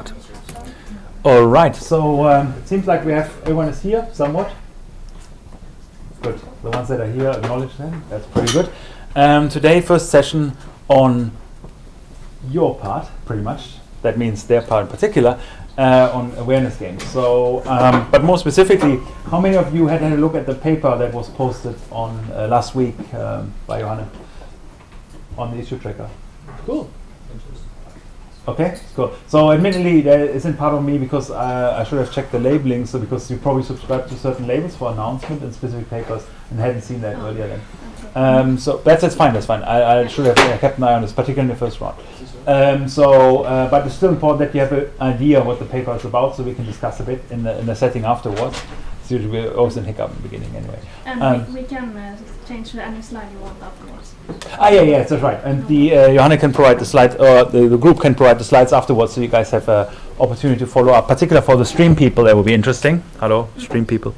start. All right, so it seems like everyone is here somewhat. Good. The ones that are here acknowledge them. That's pretty good. Today, first session on your part, pretty much. That means their part in particular, on awareness games. So, but more specifically, how many of you had a look at the paper that was posted on last week by Johanna on the issue tracker? Cool. Okay, cool. So admittedly, that isn't part of me because I should have checked the labeling. So because you probably subscribe to certain labels for announcement in specific papers and hadn't seen that earlier then. So that's fine. That's fine. I should have kept an eye on this, particularly in the first round. But it's still important that you have an idea what the paper is about, so we can discuss a bit in the setting afterwards. It's usually always a hiccup in the beginning, anyway. And we can change to any slide you want afterwards. Yeah, that's right. And the Johanna can provide the slides, or the group can provide the slides afterwards, so you guys have an opportunity to follow up. Particularly for the stream people, that will be interesting. Hello, stream people.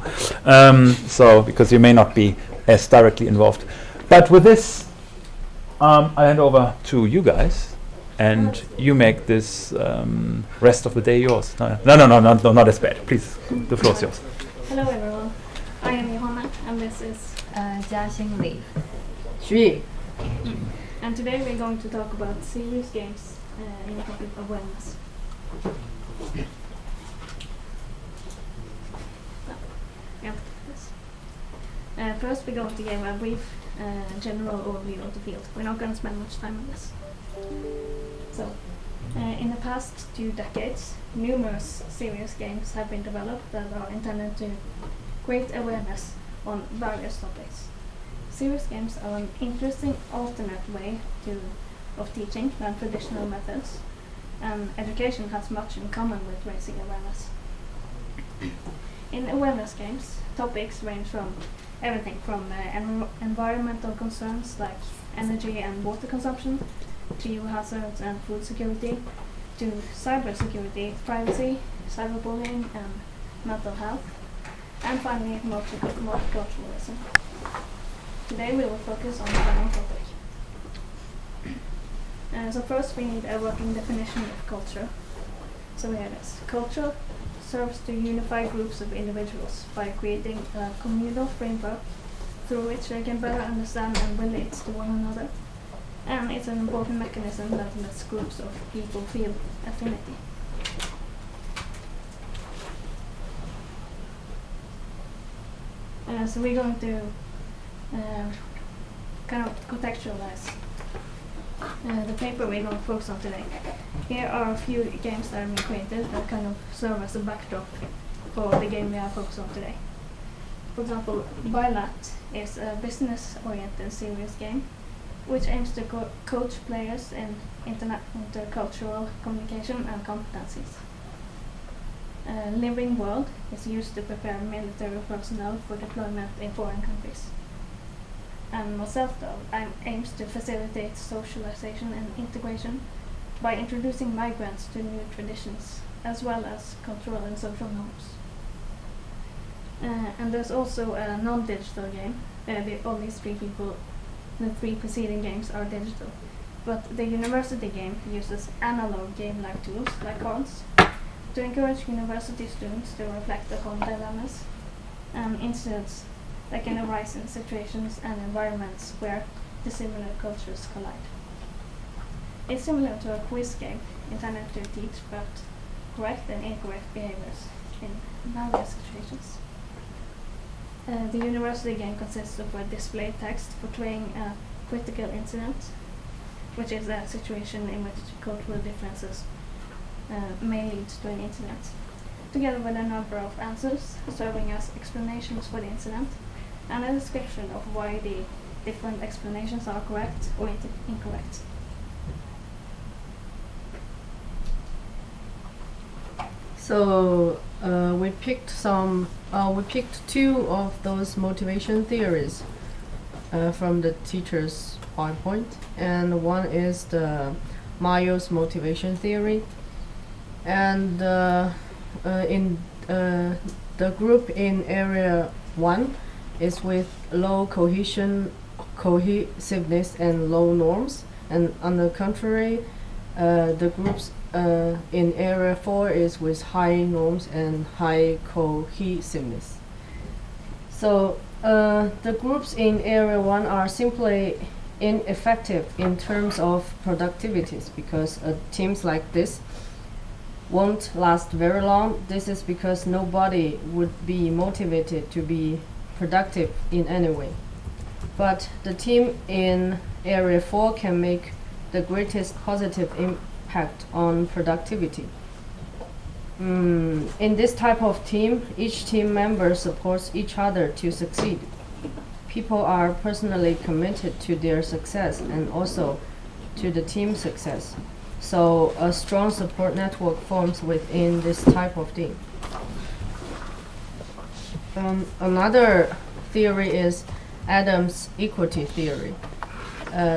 So because you may not be as directly involved. But with this, I hand over to you guys, and you make this rest of the day yours. No, not as bad. Please, the floor is yours. Hello everyone, I am Johanna, and this is Jiaxing Li. Xu. And today we're going to talk about serious games in the topic of awareness. First we're going to give a brief general overview of the field. We're not going to spend much time on this. So, in the past 2 decades, numerous serious games have been developed that are intended to create awareness on various topics. Serious games are an interesting alternate way of teaching than traditional methods, and education has much in common with raising awareness. In awareness games, topics range from everything from environmental concerns like energy and water consumption, geohazards and food security, to cybersecurity, privacy, cyberbullying and mental health, and finally multiculturalism. Today we will focus on the final topic. So first we need a working definition of culture. So here it is. Culture serves to unify groups of individuals by creating a communal framework through which they can better understand and relate to one another. And it's an important mechanism that lets groups of people feel affinity. So we're going to kind of contextualize the paper we're going to focus on today. Here are a few games that have been created that kind of serve as a backdrop for the game we are focused on today. For example, Bilat is a business-oriented serious game which aims to coach players in intercultural communication and competencies. Living World is used to prepare military personnel for deployment in foreign countries. And Moselto aims to facilitate socialization and integration by introducing migrants to new traditions, as well as cultural and social norms. And there's also a non-digital game. All these the 3 preceding games are digital, but the university game uses analog game-like tools like cards to encourage university students to reflect upon dilemmas and incidents that can arise in situations and environments where dissimilar cultures collide. It's similar to a quiz game intended to teach about correct and incorrect behaviors in various situations. The university game consists of a display text portraying a critical incident, which is a situation in which cultural differences may lead to an incident, together with a number of answers serving as explanations for the incident, and a description of why the different explanations are correct or incorrect. So we picked 2 of those motivation theories from the teacher's PowerPoint, and one is the Mayo's motivation theory, and in the group in area 1 is with low cohesiveness and low norms, and on the contrary, the groups in Area 4 is with high norms and high cohesiveness. So the groups in Area 1 are simply ineffective in terms of productivities because teams like this won't last very long. This is because nobody would be motivated to be productive in any way. But the team in Area 4 can make the greatest positive impact on productivity. In this type of team, each team member supports each other to succeed. People are personally committed to their success and also to the team's success. So a strong support network forms within this type of team. Another theory is Adams' equity theory.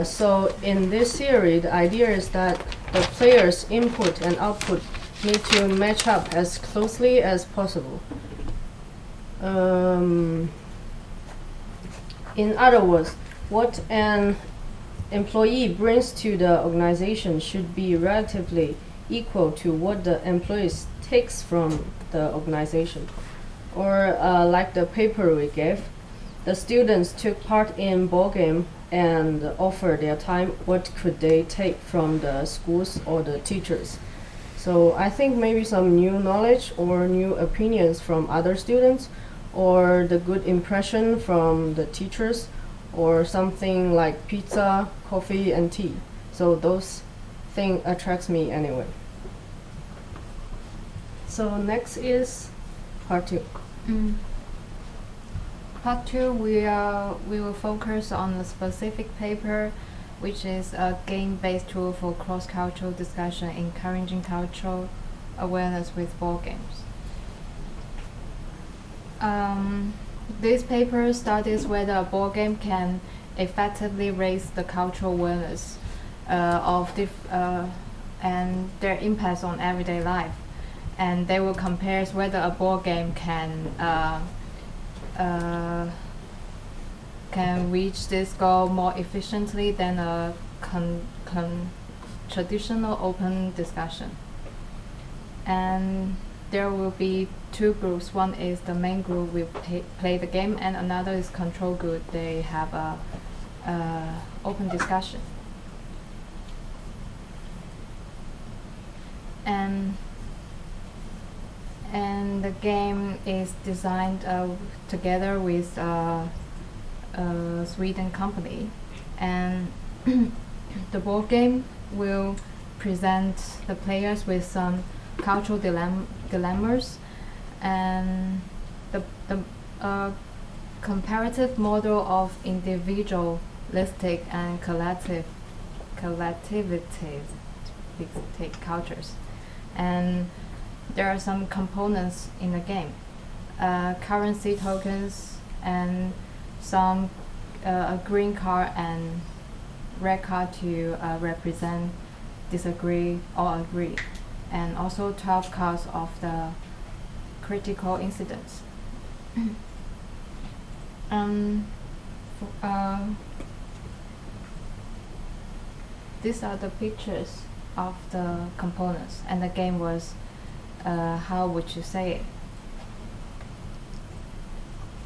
So in this theory, the idea is that the players' input and output need to match up as closely as possible. In other words, what an employee brings to the organization should be relatively equal to what the employees takes from the organization. Or like the paper we gave, the students took part in ball game and offered their time. What could they take from the schools or the teachers? So I think maybe some new knowledge or new opinions from other students, or the good impression from the teachers, or something like pizza, coffee, and tea. So those things attracts me anyway. So next is part 2. Part 2, we will focus on a specific paper, which is a game-based tool for cross-cultural discussion, encouraging cultural awareness with board games. This paper studies whether a board game can effectively raise the cultural awareness and their impacts on everyday life, and they will compare whether a board game can reach this goal more efficiently than a traditional open discussion. And there will be 2 groups. One is the main group will play the game, and another is control group. They have a open discussion. And the game is designed together with a Sweden company, and the board game will present the players with some cultural dilemmas, and the comparative model of individualistic and collectivistic cultures. And there are some components in the game, currency tokens, and some a green card and red card to represent disagree or agree, and also 12 cards of the critical incidents. These are the pictures of the components, and the game was how would you say it?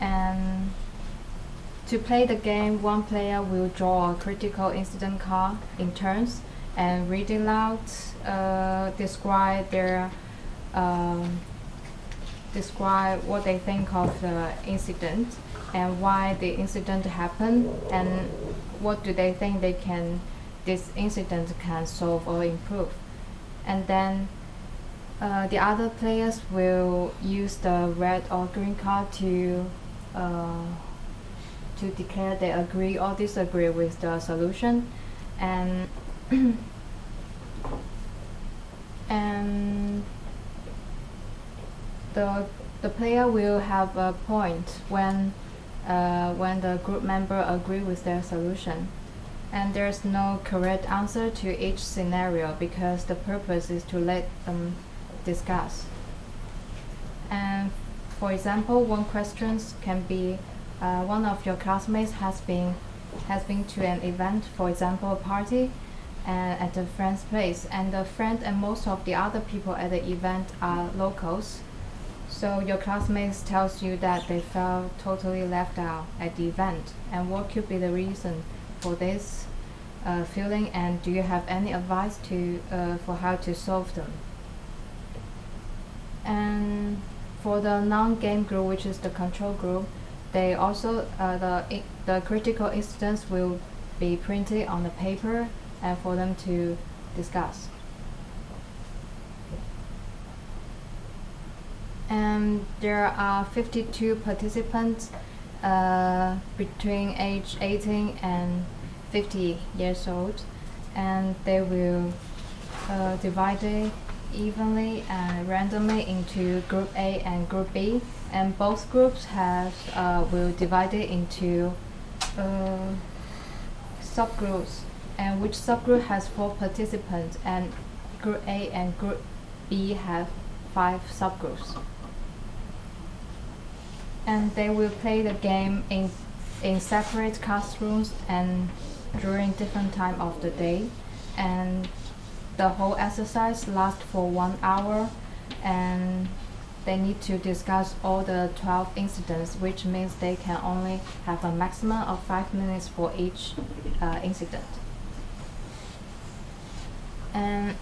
And to play the game, one player will draw a critical incident card in turns and read it loud, describe what they think of the incident and why the incident happened, and what do they think this incident can solve or improve. And then the other players will use the red or green card to declare they agree or disagree with the solution, and and the player will have a point when the group member agree with their solution. And there's no correct answer to each scenario because the purpose is to let them discuss. And for example, one question can be one of your classmates has been to an event, for example a party, and at the friend's place, and the friend and most of the other people at the event are locals. So your classmates tells you that they felt totally left out at the event, and what could be the reason for this feeling, and do you have any advice for how to solve them? And for the non-game group, which is the control group, they also the critical incidents will be printed on the paper and for them to discuss. And there are 52 participants between age 18 and 50 years old, and they will divide it evenly and randomly into Group A and Group B, and both groups will divide it into subgroups, and which subgroup has 4 participants, and Group A and Group B have 5 subgroups. And they will play the game in separate classrooms and during different time of the day, and the whole exercise lasts for 1 hour, and they need to discuss all the 12 incidents, which means they can only have a maximum of 5 minutes for each incident. And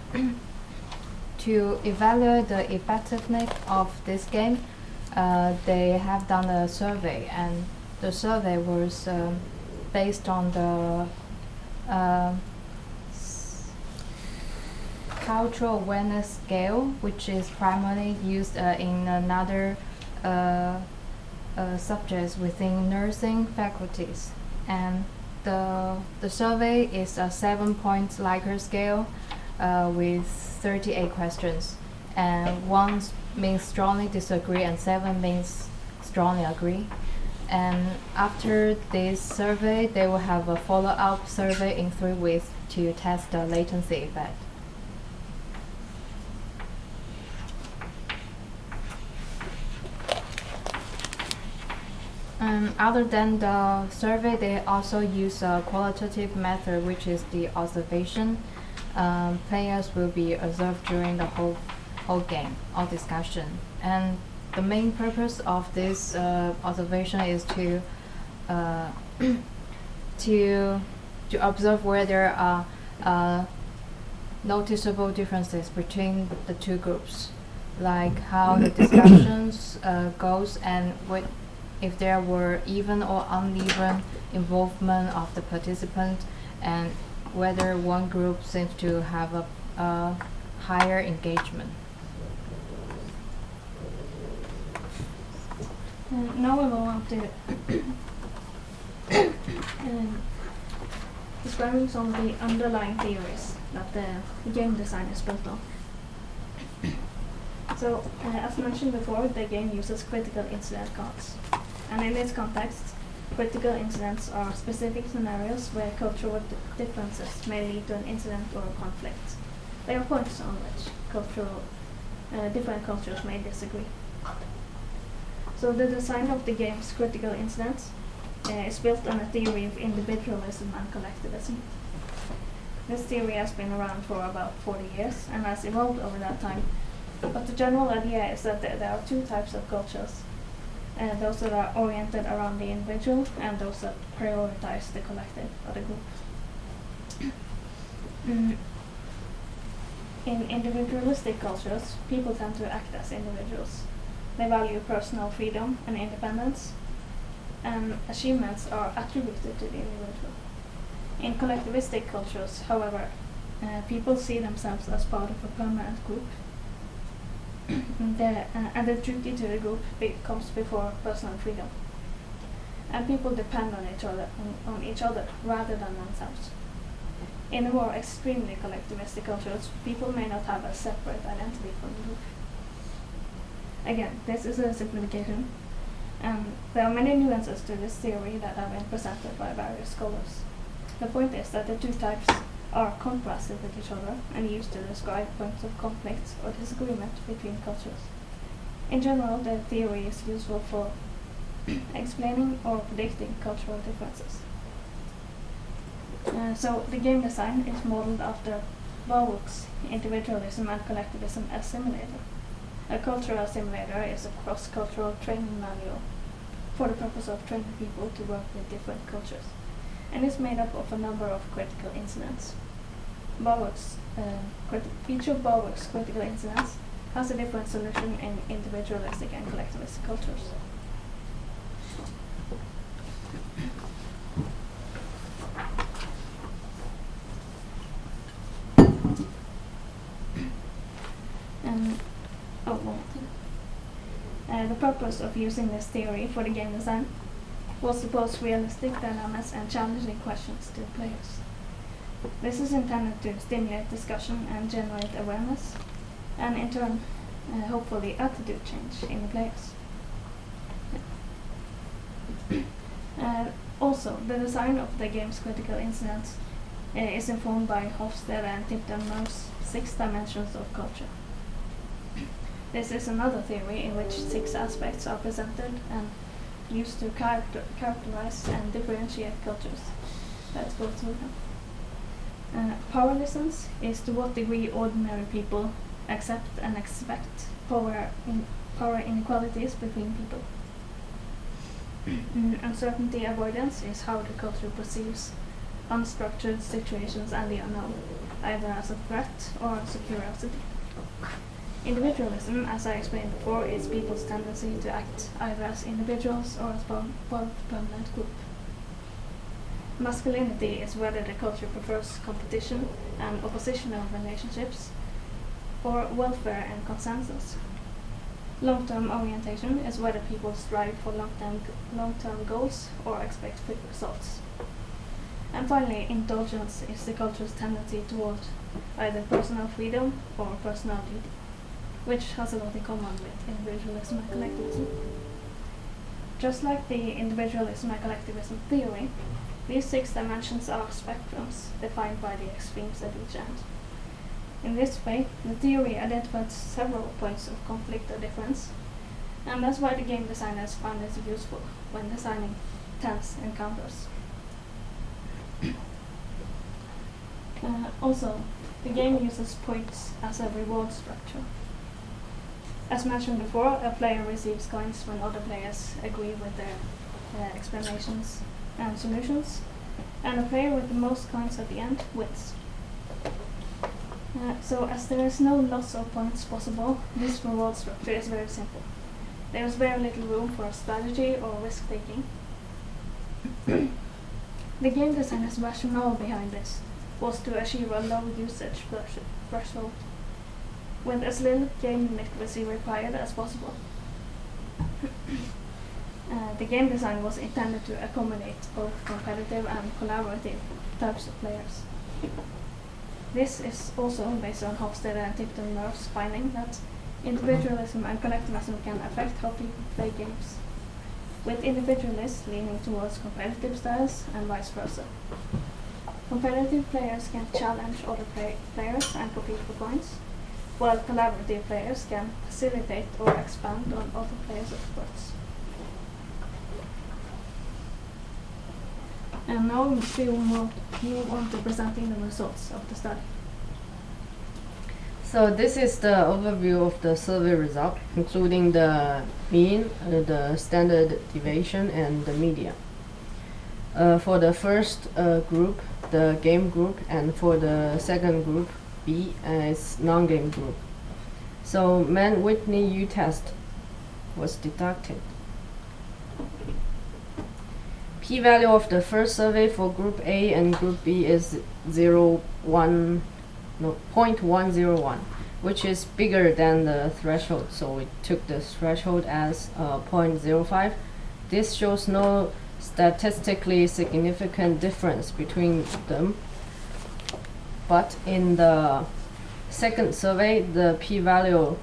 to evaluate the effectiveness of this game, they have done a survey, and the survey was based on the cultural awareness scale, which is primarily used in another subjects within nursing faculties. And the survey is a 7-point Likert scale with 38 questions, and 1 means strongly disagree and 7 means strongly agree. And after this survey, they will have a follow-up survey in 3 weeks to test the latency effect. Other than the survey, they also use a qualitative method, which is the observation. Players will be observed during the whole game or discussion, and the main purpose of this observation is to observe where there are noticeable differences between the 2 groups, like how the discussions goes, and if there were even or uneven involvement of the participant, and whether one group seems to have a higher engagement. Now we will want to describing some of the underlying theories that the game design is built on. So, as mentioned before, the game uses critical incident cards. And in this context, critical incidents are specific scenarios where cultural differences may lead to an incident or a conflict. They are points on which different cultures may disagree. So the design of the game's critical incidents is built on a theory of individualism and collectivism. This theory has been around for about 40 years and has evolved over that time. But the general idea is that there are 2 types of cultures. Those that are oriented around the individual and those that prioritize the collective or the group. In individualistic cultures, people tend to act as individuals. They value personal freedom and independence, and achievements are attributed to the individual. In collectivistic cultures, however, people see themselves as part of a permanent group. And the duty to the group comes before personal freedom. And people depend on each other rather than themselves. In the more extremely collectivistic cultures, people may not have a separate identity from the group. Again, this is a simplification, and there are many nuances to this theory that have been presented by various scholars. The point is that the 2 types are contrasted with each other and used to describe points of conflict or disagreement between cultures. In general, the theory is useful for explaining or predicting cultural differences. So the game design is modeled after Warwick's individualism and collectivism as simulator. A cultural simulator is a cross-cultural training manual for the purpose of training people to work with different cultures, and is made up of a number of critical incidents. Each of Warwick's critical incidents has a different solution in individualistic and collectivist cultures. The purpose of using this theory for the game design was to pose realistic dilemmas and challenging questions to the players. This is intended to stimulate discussion and generate awareness, and in turn, hopefully attitude change in the players. Also, the design of the game's critical incidents is informed by Hofstede and Tipton-Mer's 6 dimensions of culture. This is another theory in which 6 aspects are presented and used to characterize and differentiate cultures. Let's go through them. Powerlessness is to what degree ordinary people accept and expect power inequalities between people. Uncertainty avoidance is how the culture perceives unstructured situations and the unknown, either as a threat or as a curiosity. Individualism, as I explained before, is people's tendency to act either as individuals or as part of a permanent group. Masculinity is whether the culture prefers competition and oppositional relationships, or welfare and consensus. Long-term orientation is whether people strive for long-term goals or expect quick results. And finally, indulgence is the culture's tendency toward either personal freedom or personal duty, which has a lot in common with individualism and collectivism. Just like the individualism and collectivism theory, these 6 dimensions are spectrums defined by the extremes at each end. In this way, the theory identifies several points of conflict or difference, and that's why the game designers find it useful when designing tense encounters. Also, the game uses points as a reward structure. As mentioned before, a player receives coins when other players agree with their explanations and solutions, and a player with the most coins at the end wins. So as there is no loss of points possible, this reward structure is very simple. There is very little room for strategy or risk-taking. The game designer's rationale behind this was to achieve a low usage threshold, with as little game literacy required as possible. The game design was intended to accommodate both competitive and collaborative types of players. This is also based on Hofstede and Tipton-Mer's finding that individualism and collectivism can affect how people play games, with individualists leaning towards competitive styles and vice versa. Competitive players can challenge other players and compete for points, while collaborative players can facilitate or expand on other players' experts. And now we will move on to presenting the results of the study. So this is the overview of the survey result, including the mean, the standard deviation, and the median. For the first group, the game group, and for the second group, B, is non-game group. So Mann-Whitney U-test was deducted. P-value of the first survey for group A and group B is 0.101, which is bigger than the threshold, so we took the threshold as 0.05. This shows no statistically significant difference between them, but in the second survey, the p-value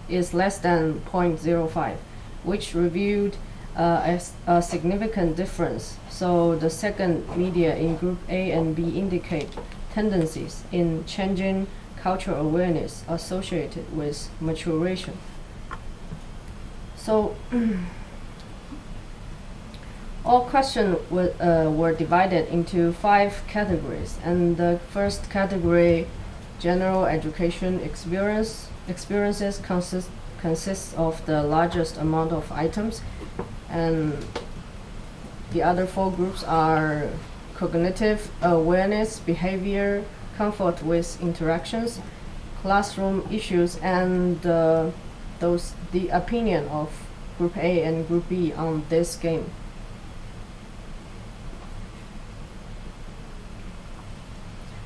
is less than 0.05, which revealed a significant difference. So the second media in group A and B indicate tendencies in changing cultural awareness associated with maturation. So All questions were divided into 5 categories, and the first category, general education experiences, consists of the largest amount of items, and the other 4 groups are cognitive awareness, behavior, comfort with interactions, classroom issues, and the opinion of Group A and Group B on this game.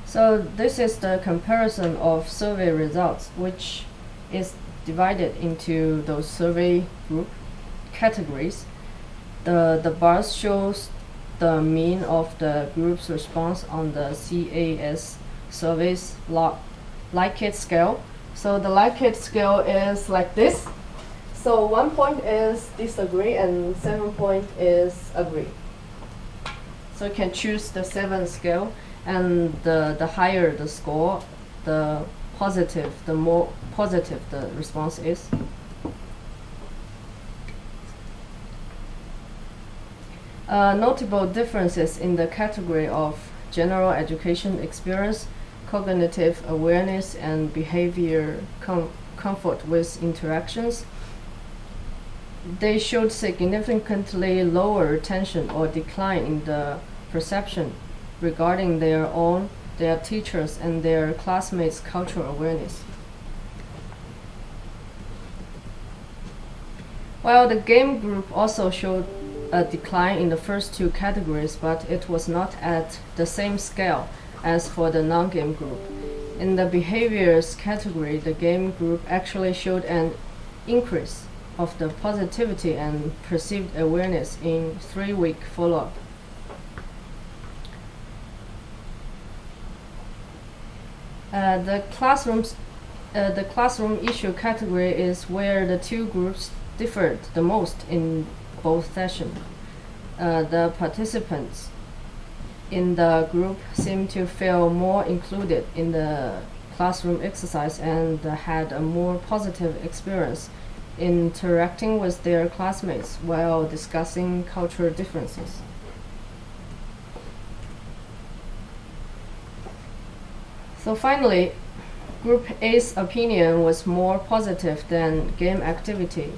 So this is the comparison of survey results, which is divided into those survey group categories. The bars shows the mean of the group's response on the CAS surveys Likert scale. So the Likert scale is like this. So 1 point is disagree and 7 point is agree. So you can choose the 7 scale, and the higher the score, the more positive the response is. Notable differences in the category of general education experience, cognitive awareness, and behavior comfort with interactions. They showed significantly lower retention or decline in the perception regarding their teachers, and their classmates' cultural awareness. While the game group also showed a decline in the first 2 categories, but it was not at the same scale as for the non-game group. In the behaviors category, the game group actually showed an increase of the positivity and perceived awareness in 3-week follow-up. The classroom issue category is where the 2 groups differed the most in both sessions. The participants in the group seemed to feel more included in the classroom exercise and had a more positive experience interacting with their classmates while discussing cultural differences. So finally, Group A's opinion was more positive than game activity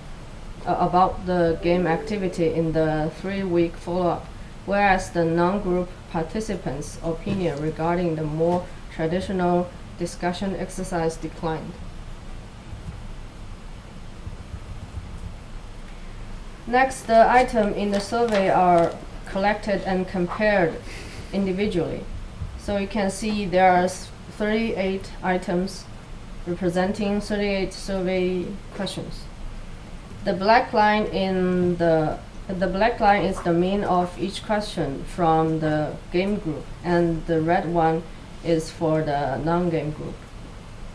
about the game activity in the 3-week follow-up, whereas the non-group participants' opinion regarding the more traditional discussion exercise declined. Next, the items in the survey are collected and compared individually. So you can see there are 38 items representing 38 survey questions. The black line is the mean of each question from the game group, and the red one is for the non-game group.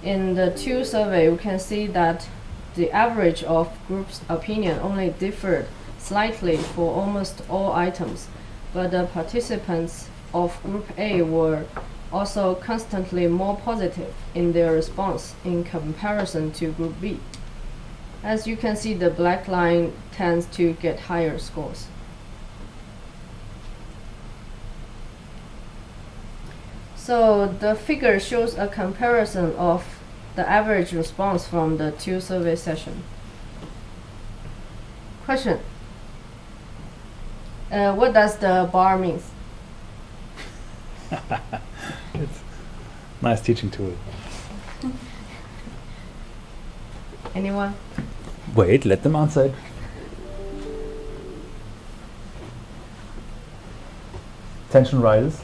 In the 2 survey, we can see that the average of groups' opinion only differed slightly for almost all items, but the participants of Group A were also constantly more positive in their response in comparison to Group B. As you can see, the black line tends to get higher scores. So the figure shows a comparison of the average response from the 2 survey sessions. Question. What does the bar mean? It's a nice teaching tool. Anyone? Wait, let them answer it. Tension rises.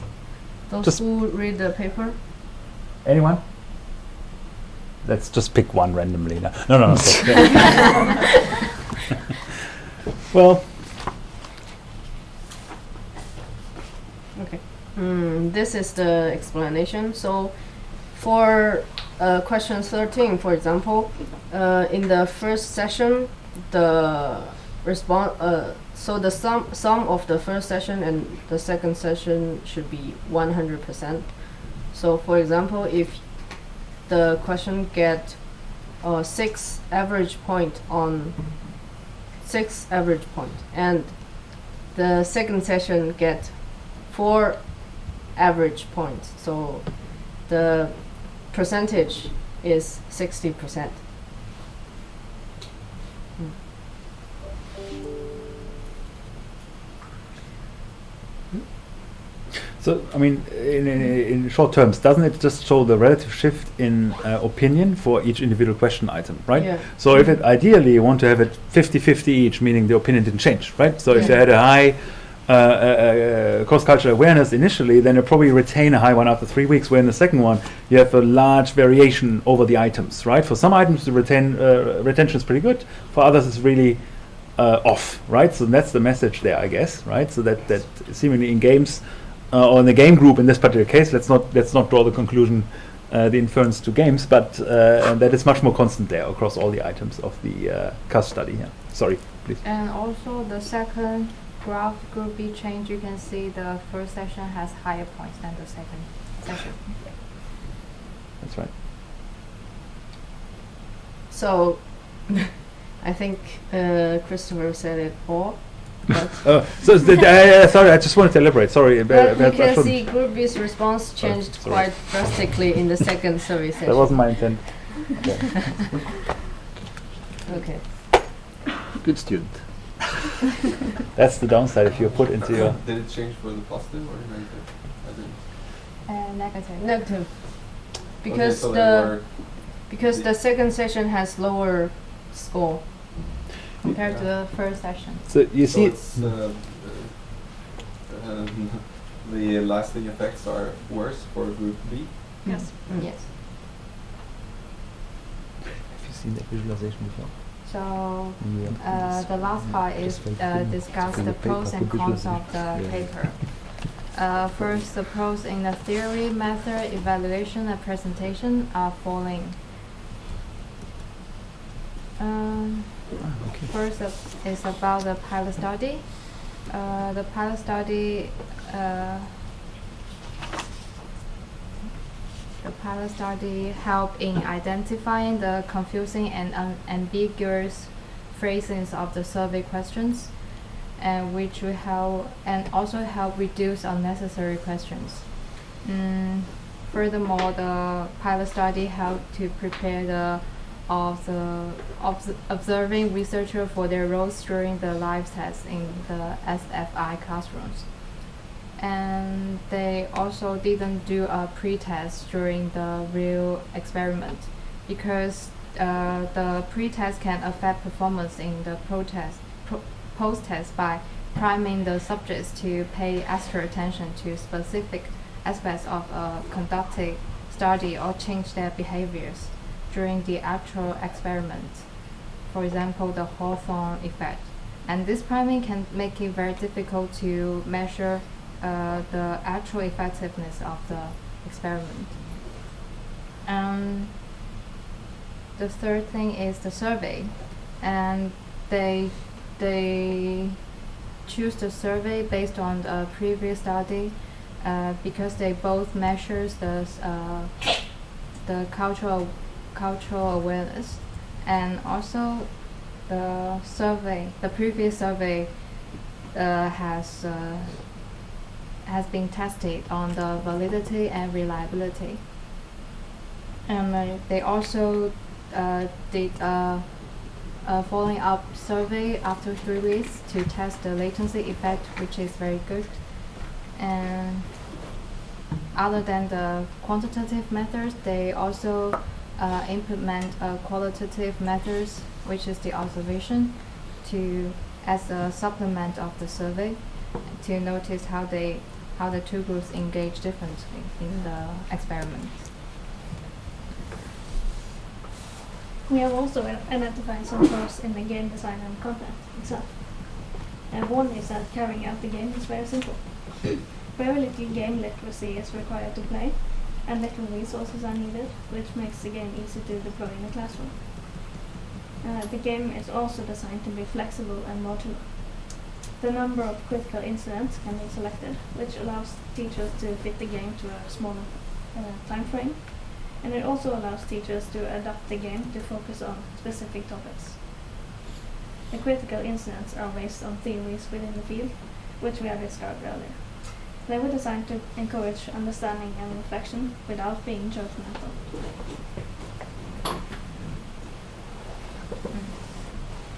Those Just- who read the paper? Anyone? Let's just pick one randomly now. No. Well, Okay. This is the explanation. So for question 13, for example, in the first session, the response, so the sum of the first session and the second session should be 100%. So for example, if the question get 6 average point, and the second session get 4 average points. So the percentage is 60%. So, I mean, in short terms, doesn't it just show the relative shift in opinion for each individual question item, right? Yeah. So if it ideally you want to have it 50-50 each, meaning the opinion didn't change, right? So if you Yeah. had a high cross-cultural awareness initially, then you probably retain a high one after 3 weeks, where in the second one you have a large variation over the items, right? For some items the retention is pretty good, for others it's really off, right? So that's the message there, I guess, right? So that seemingly in games, or in the game group in this particular case, let's not draw the conclusion, the inference to games, but that is much more constant there across all the items of the CAS study. Yeah. Sorry, please. And also the second graph group B change, you can see the first session has higher points than the second session. That's right. So I think Christopher said it all. But Sorry, I just wanted to elaborate. Sorry, But you I can shouldn't- see Group B's response changed sorry. quite drastically in the second survey session. that wasn't my intent. Okay. Okay. Good student. That's the downside if you're put into your. Did it change for the positive or negative? I didn't. Negative. Negative. Because Okay, so because the second session has lower score. Compared to the first session. So you so see, it's, the lasting effects are worse for group B. Yes. Yes. have you seen that visualization before? So Yeah. the last part is discuss the pros and cons of the paper. First, the pros in the theory, method, evaluation, and presentation are following. Okay. First is about the pilot study. The pilot study help in identifying the confusing and ambiguous phrasings of the survey questions, and which will help and also help reduce unnecessary questions. Furthermore, the pilot study helped to prepare the observing researcher for their roles during the live tests in the SFI classrooms. And they also didn't do a pre-test during the real experiment, because the pre-test can affect performance in the post-test by priming the subjects to pay extra attention to specific aspects of a conducted study or change their behaviors during the actual experiment. For example, the Hawthorne effect. And this priming can make it very difficult to measure the actual effectiveness of the experiment. The third thing is the survey, and they choose the survey based on the previous study because they both measures the cultural awareness, and also the previous survey has been tested on the validity and reliability. And they also did a following up survey after 3 weeks to test the latency effect, which is very good. And other than the quantitative methods, they also implement qualitative methods, which is the observation, as a supplement of the survey, to notice how the two groups engage differently in the experiment. We have also identified some pros in the game design and content itself. One is that carrying out the game is very simple. Very little game literacy is required to play, and little resources are needed, which makes the game easy to deploy in a classroom. The game is also designed to be flexible and modular. The number of critical incidents can be selected, which allows teachers to fit the game to a smaller time frame, and it also allows teachers to adapt the game to focus on specific topics. The critical incidents are based on theories within the field, which we have described earlier. They were designed to encourage understanding and reflection without being judgmental.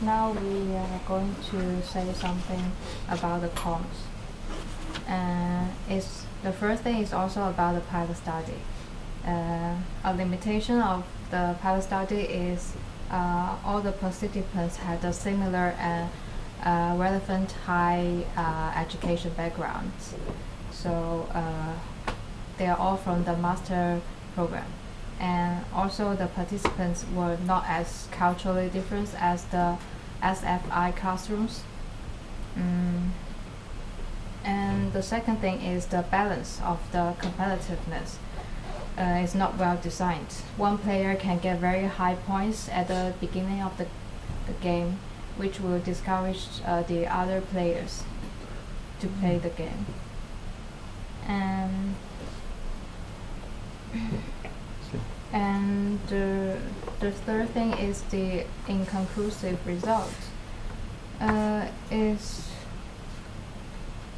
Now we are going to say something about the cons. The first thing is also about the pilot study. A limitation of the pilot study is all the participants had a similar and relevant high education backgrounds. So they are all from the master program. And also the participants were not as culturally different as the SFI classrooms. And the second thing is the balance of the competitiveness. Is not well designed. One player can get very high points at the beginning of the game, which will discourage the other players to play the game. And the third thing is the inconclusive result.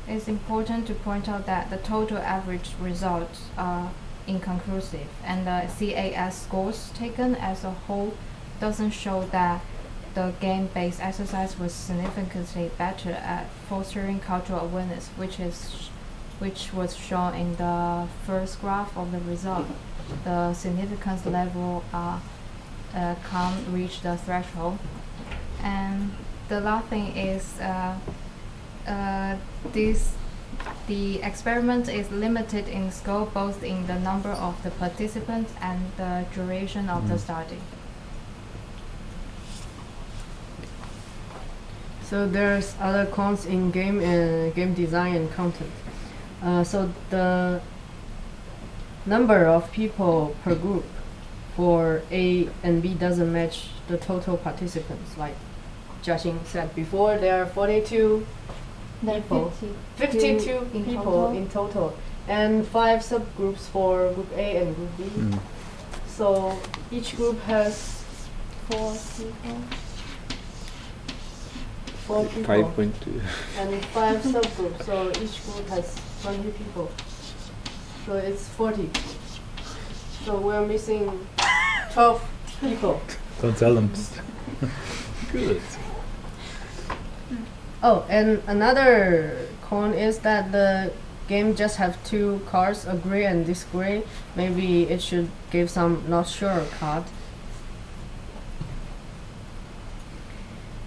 It's important to point out that the total average results are inconclusive, and the CAS scores taken as a whole doesn't show that the game-based exercise was significantly better at fostering cultural awareness, which was shown in the first graph of the result. The significance level can't reach the threshold. And the last thing is the experiment is limited in scope, both in the number of the participants and the duration of the study. So there's other cons in game design and content. So the number of people per group for A and B doesn't match the total participants. Like Jiaxing said before, there are 42 people, 52 people in total, and 5 subgroups for group A and group B. So each group has 4 people. 5.2. And 5 subgroups, so each group has 20 people. So it's 40. So we're missing 12 people. Don't tell them. Good. Oh, and another con is that the game just have 2 cards, agree and disagree. Maybe it should give some not sure card.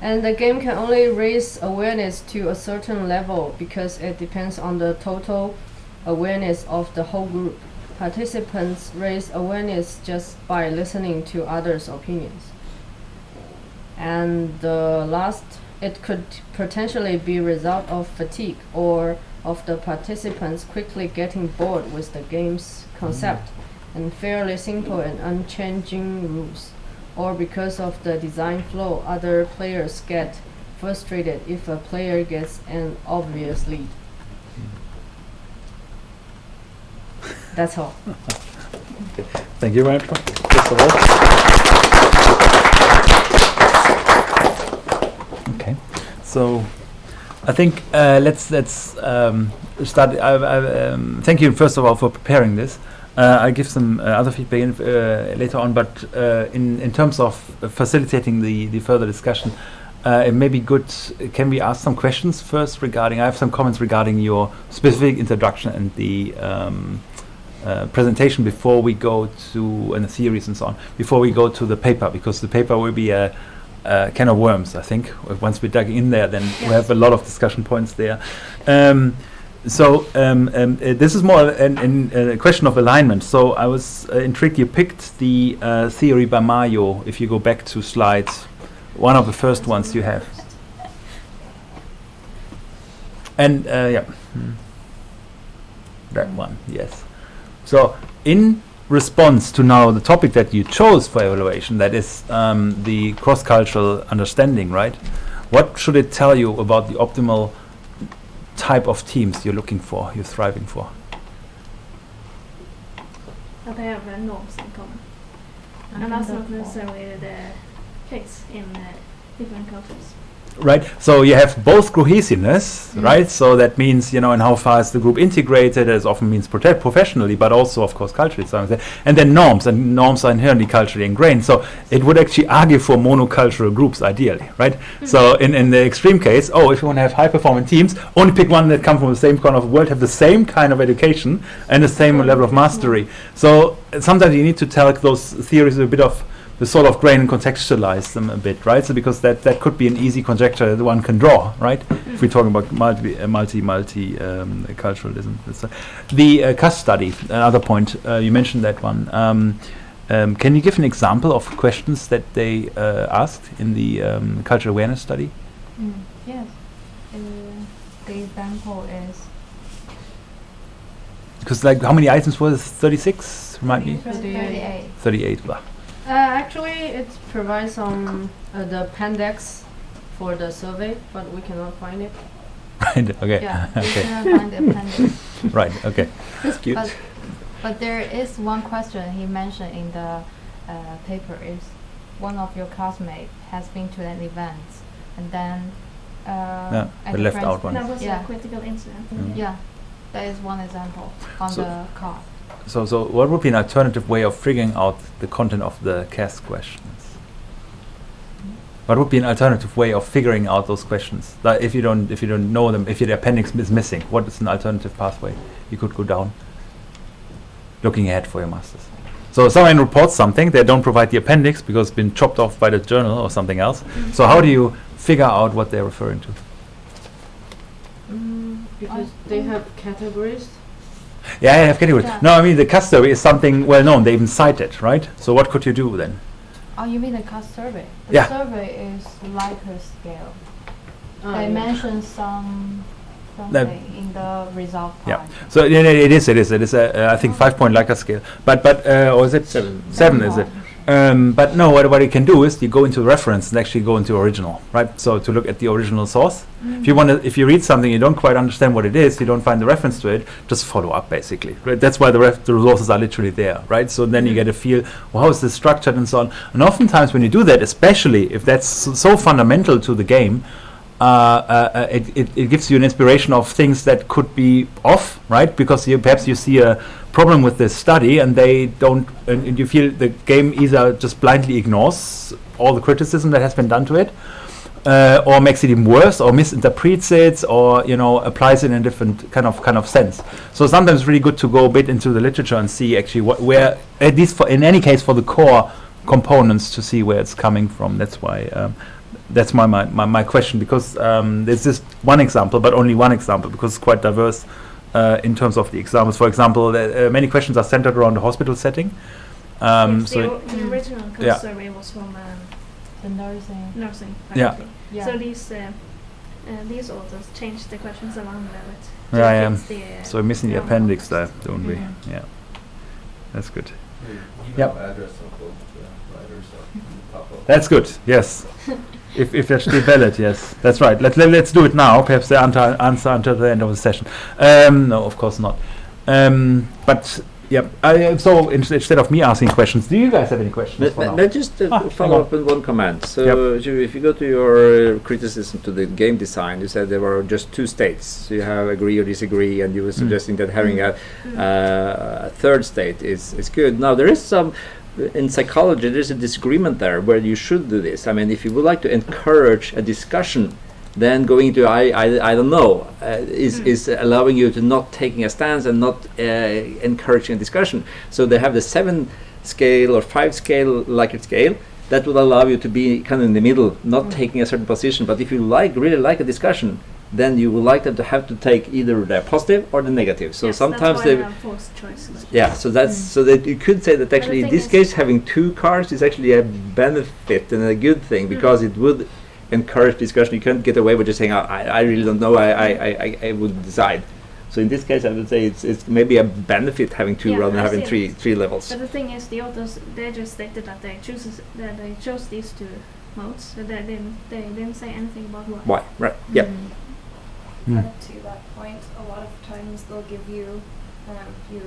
And the game can only raise awareness to a certain level because it depends on the total awareness of the whole group. Participants raise awareness just by listening to others' opinions. And the last, it could potentially be a result of fatigue or of the participants quickly getting bored with the game's concept and fairly simple and unchanging rules. Or because of the design flaw, other players get frustrated if a player gets an obvious lead. That's all. Thank you very much. First of all. Okay, so I think let's start. Thank you first of all for preparing this. I'll give some other feedback later on, but in terms of facilitating the further discussion, it may be good. Can we ask some questions first regarding? I have some comments regarding your specific introduction and the presentation before we go to and the theories and so on. Before we go to the paper, because the paper will be a can of worms. I think once we dug in there, then we have a lot of discussion points there. So this is more a question of alignment. So I was intrigued. You picked the theory by Mario. If you go back to slide, one of the first ones you have, and that one, yes. So in response to now the topic that you chose for evaluation, that is the cross-cultural understanding, right? What should it tell you about the optimal type of teams you're looking for, you're thriving for? That they have norms in common. And that's not necessarily the case in different cultures. right? So you have both cohesiveness, right? So that means, you know, and how far is the group integrated, as often means professionally, but also, of course, culturally. And then norms, and norms are inherently culturally ingrained. So it would actually argue for monocultural groups, ideally, right? So in the extreme case, if you want to have high-performing teams, only pick one that come from the same kind of world, have the same kind of education, and the same level of mastery. So sometimes you need to tell those theories a bit of the sort of grain and contextualize them a bit, right? So because that could be an easy conjecture that one can draw, right? If we're talking about multiculturalism. The CAS study, another point, you mentioned that one. Can you give an example of questions that they asked in the cultural awareness study? Yes. The example is... Because like, how many items was it? 36? Remind me? 38. 38. Blah. Actually, it provides some the appendix for the survey, but we cannot find it. Right. Okay. Yeah, Okay. we cannot find the appendix. Right. Okay. That's cute. But there is one question he mentioned in the paper is one of your classmates has been to an event and then Yeah, at the the left pres- out one. That was Yeah. a critical incident. Yeah, that is one example on So- the card. So what would be an alternative way of figuring out the content of the CAS questions? What would be an alternative way of figuring out those questions? Like if you don't know them, if the appendix is missing, what is an alternative pathway you could go down? Looking ahead for your masters. So someone reports something, they don't provide the appendix because it's been chopped off by the journal or something else. So how do you figure out what they're referring to? Because they have categories. Yeah, I have categories. Yeah. No, I mean the CAS survey is something well known. They even cite it, right? So what could you do then? Oh, you mean the CAS survey? The Yeah. survey is Likert scale. Ah, They yeah. mention something in the result part. Yeah. So it is. I think 5-point Likert scale. But or is it 7? 7? Is it? But no. What you can do is you go into reference and actually go into original, right? So to look at the original source. If you read something you don't quite understand what it is, you don't find the reference to it, just follow up basically. Right? That's why the resources are literally there, right? So then you get a feel, well, how is this structured and so on. And oftentimes when you do that, especially if that's so fundamental to the game, it gives you an inspiration of things that could be off, right? Because perhaps you see a problem with this study and they don't, and you feel the game either just blindly ignores all the criticism that has been done to it, or makes it even worse, or misinterprets it, or applies it in a different kind of sense. So sometimes it's really good to go a bit into the literature and see actually where, at least in any case for the core components, to see where it's coming from. That's why. That's my question, because there's just one example, but only one example, because it's quite diverse in terms of the examples. For example, many questions are centered around the hospital setting. Yes, So the original CAS Yeah. survey was from The nursing. nursing. Yeah. faculty. Yeah. So these authors changed the questions around a bit. to Yeah, fit the, so we're missing the yeah. appendix there, don't we? Mhm. Yeah, that's good. Email address of both writers on top of. That's good. Yes. If that's still valid, yes, that's right. Let's do it now. Perhaps the answer until the end of the session. No, of course not. But yeah. So instead of me asking questions, do you guys have any questions? for now? Let's just hang follow on. up on one comment. So if you go to your criticism to the game design, you said there were just 2 states. So you have agree or disagree, and you were suggesting that having a third state is good. Now there is some. In psychology, there's a disagreement there where you should do this. I mean, if you would like to encourage a discussion, then going into I don't know is allowing you to not taking a stance and not encouraging a discussion. So they have the 7 scale or 5 scale Likert scale that will allow you to be kind of in the middle, not taking a certain position. But if you really like a discussion, then you would like them to have to take either the positive or the negative. So Yes, sometimes that's why they they have forced choices. yeah, so that's so that you could say that actually in thing this is- case having 2 cards is actually a benefit and a good thing because it would encourage discussion. You can't get away with just saying I really don't know. I would decide. So in this case, I would say it's maybe a benefit having 2 Yeah, rather than I having see three levels. But the thing is, the authors they just stated that they chose these 2 modes. So they didn't say anything about why. Why? Right? Yeah. But to that point, a lot of times they'll give you, you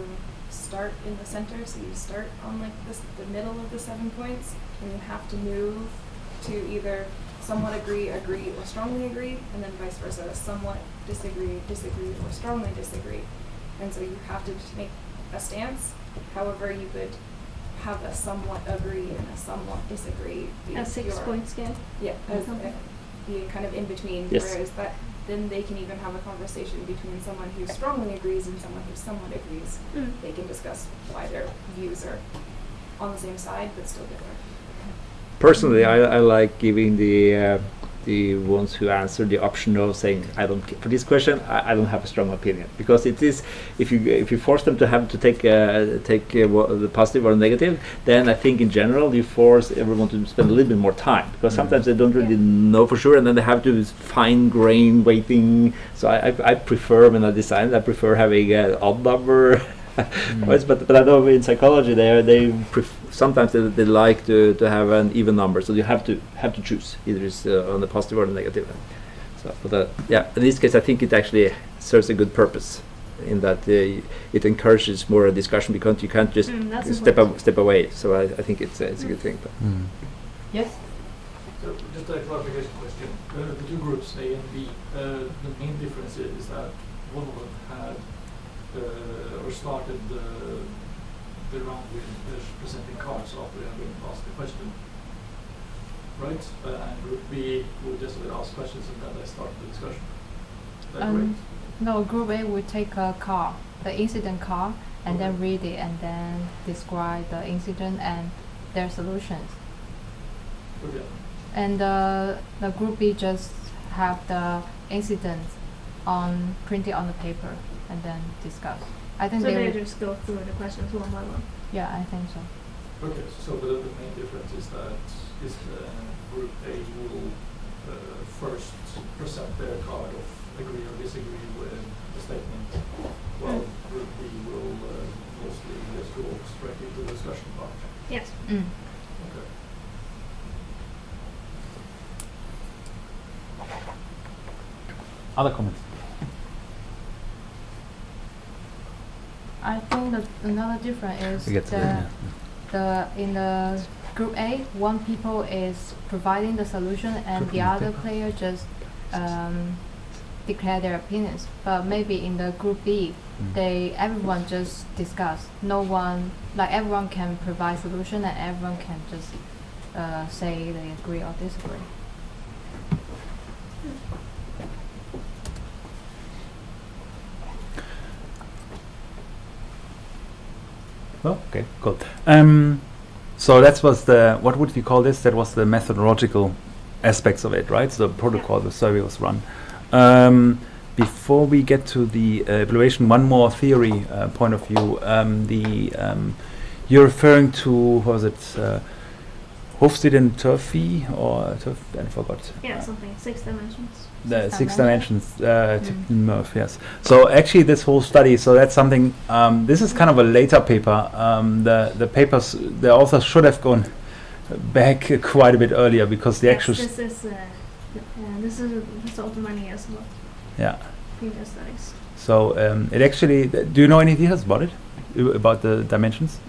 start in the center, so you start on like the middle of the 7 points, and you have to move to either somewhat agree, agree, or strongly agree, and then vice versa, somewhat disagree, disagree, or strongly disagree. And so you have to make a stance. However, you could have a somewhat agree and a somewhat disagree. be A 6-point scale. Yeah, as Okay. being kind of in between. Yes. Whereas that, then they can even have a conversation between someone who strongly agrees and someone who somewhat agrees. Mm. They can discuss why their views are on the same side but still different. Personally, I like giving the ones who answer the option of saying I don't for this question I don't have a strong opinion, because it is if you force them to have to take the positive or negative, then I think in general you force everyone to spend a little bit more time, because sometimes they don't really know for sure, and then they have to fine grain weighting. So I prefer, when I design, I prefer having an odd number. But I know in psychology they sometimes they like to have an even number, so you have to choose either is on the positive or the negative. So, but in this case, I think it actually serves a good purpose in that it encourages more a discussion, because you can't just That's step away. So I think it's a good thing. But Yes. So just a clarification question. The two groups, A and B, the main difference is that one of them had or started the round with presenting cards after they had been asked the question, right? And group B would just ask questions and then they start the discussion. Is that correct? No, Group A would take a card, the incident card, and then read it and then describe the incident and their solutions. Okay. And the Group B just have the incident printed on the paper and then discuss. I think So they they would, just go through the questions one by one. yeah, I think so. Okay, so the main difference is that Group A will first present their card of agree or disagree with the statement, while Group B will mostly just go straight into the discussion part. Yes. Mm. Okay. Other comments? I think that another difference is We get to that, in the Group A, one people is providing the solution and the other player just declare their opinions. But maybe in the Group B, everyone just discuss. No one, like everyone can provide solution and everyone can just say they agree or disagree. Oh, okay, cool. So that was what would you call this? That was the methodological aspects of it, right? So the protocol, the survey was run. Before we get to the evaluation, one more theory point of view. You're referring to, what was it, Hofstede and Turfy, or I forgot. Yeah, something 6 dimensions. The 6 dimensions, Murph, yes. So actually this whole study, so that's something, this is kind of a later paper. The papers, the authors should have gone back quite a bit earlier, because the actual... This is the result of many years ago. Yeah. Previous studies. So it actually, do you know any details about it? About the dimensions?